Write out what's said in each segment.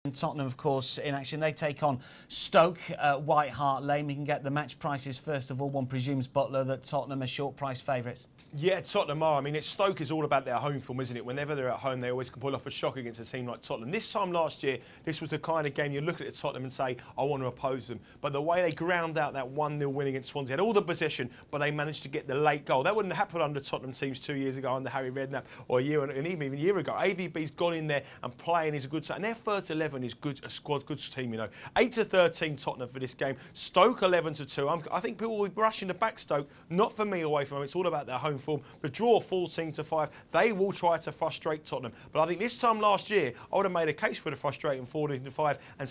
And Tottenham, of course, in action. They take on Stoke at White Hart Lane. We can get the match prices first of all. One presumes, Butler, that Tottenham are short price favourites. Yeah, Tottenham are. I mean, Stoke is all about their home form, isn't it? Whenever they're at home, they always can pull off a shock against a team like Tottenham. This time last year, this was the kind of game you look at Tottenham and say, I want to oppose them. But the way they ground out that 1-0 win against Swansea, had all the possession, but they managed to get the late goal. That wouldn't happen under Tottenham teams 2 years ago under Harry Redknapp, or even a year ago. AVB's gone in there and playing is a good side. And their first 11 is good, a squad, good team, you know. 8-13 Tottenham for this game. Stoke 11-2. I think people will be rushing to back Stoke. Not for me away from them. It's all about their home form. The draw 14-5. They will try to frustrate Tottenham. But I think this time last year, I would have made a case for the frustrating 14-5 and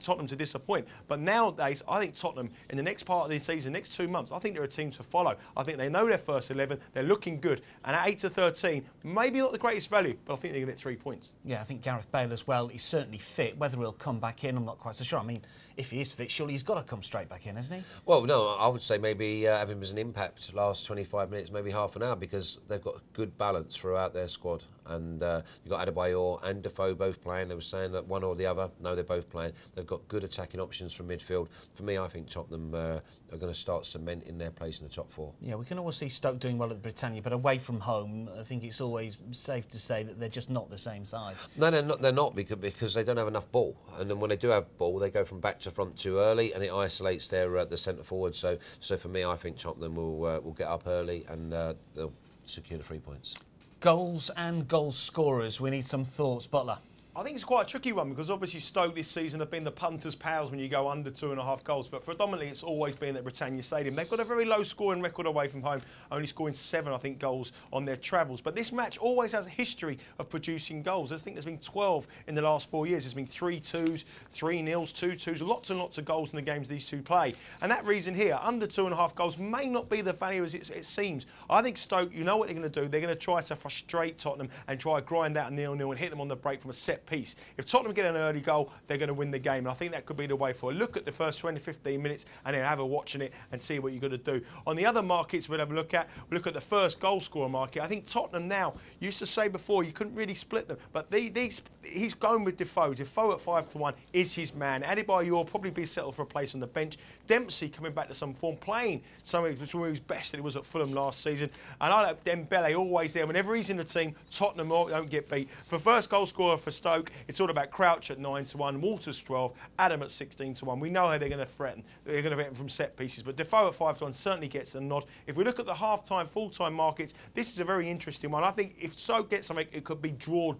Tottenham to disappoint. But nowadays, I think Tottenham, in the next part of the season, next 2 months, I think they're a team to follow. I think they know their first 11. They're looking good. And at 8-13, maybe not the greatest value, but I think they're going to get 3 points. Yeah, I think Gareth Bale as well. He's certainly fit. Whether he'll come back in, I'm not quite so sure. I mean, if he is fit, surely he's got to come straight back in, hasn't he? Well, no, I would say maybe have him as an impact last 25 minutes, maybe half an hour, because they've got a good balance throughout their squad. And you've got Adebayor and Defoe both playing. They were saying that one or the other. No, they're both playing. They've got good attacking options from midfield. For me, I think Tottenham are going to start cementing their place in the top 4. Yeah, we can always see Stoke doing well at the Britannia, but away from home, I think it's always safe to say that they're just not the same side. No, they're not because they don't have enough ball. And then when they do have ball, they go from back to front too early, and it isolates their the centre forward. So for me, I think Tottenham will get up early and they'll secure the 3 points. Goals and goal scorers. We need some thoughts. Butler. I think it's quite a tricky one because obviously Stoke this season have been the punters' pals when you go under 2.5 goals, but predominantly it's always been at Britannia Stadium. They've got a very low scoring record away from home, only scoring 7, I think, goals on their travels. But this match always has a history of producing goals. I think there's been 12 in the last 4 years. There's been 3-2s, 3-0s, 2-2s, lots and lots of goals in the games these two play. And that reason here, under 2.5 goals may not be the value as it seems. I think Stoke, you know what they're going to do. They're going to try to frustrate Tottenham and try to grind out a 0-0 and hit them on the break from a set piece. If Tottenham get an early goal, they're going to win the game. And I think that could be the way forward. Look at the first 20-15 minutes and then have a watch in it and see what you're going to do. On the other markets we'll have a look at the first goal scorer market. I think Tottenham now, used to say before you couldn't really split them, but he's going with Defoe. Defoe at 5-1 is his man. Adebayor will probably be settled for a place on the bench. Dempsey coming back to some form, playing something between his best that he was at Fulham last season. And I like Dembele always there. Whenever he's in the team, Tottenham don't get beat. For first goal scorer for Stoke, it's all about Crouch at 9-1, Walters 12, Adam at 16-1. We know how they're going to threaten. They're going to threaten from set pieces, but Defoe at 5-1 certainly gets a nod. If we look at the half-time, full-time markets, this is a very interesting one. I think if Stoke get something, it could be draw.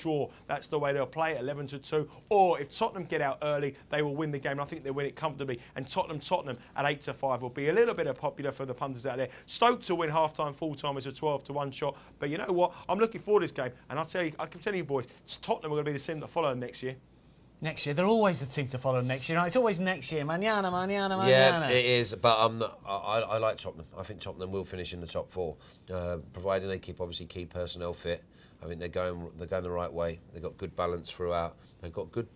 That's the way they'll play it, 11-2. Or if Tottenham get out early, they will win the game. And I think they'll win it comfortably. And Tottenham at 8-5 will be a little bit popular for the punters out there. Stoke to win half-time, full-time is a 12-1 shot. But you know what? I'm looking forward to this game. And I can tell you, boys, Tottenham are going to be the team that follow them next year. Next year, they're always the team to follow next year. It's always next year. Mañana. Yeah, it is. But I like Tottenham. I think Tottenham will finish in the top 4, providing they keep key personnel fit. I think they're going the right way. They've got good balance throughout. They've got good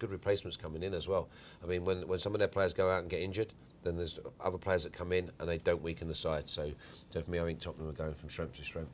replacements coming in as well. I mean, when some of their players go out and get injured, then there's other players that come in and they don't weaken the side. So for me, I think Tottenham are going from strength to strength.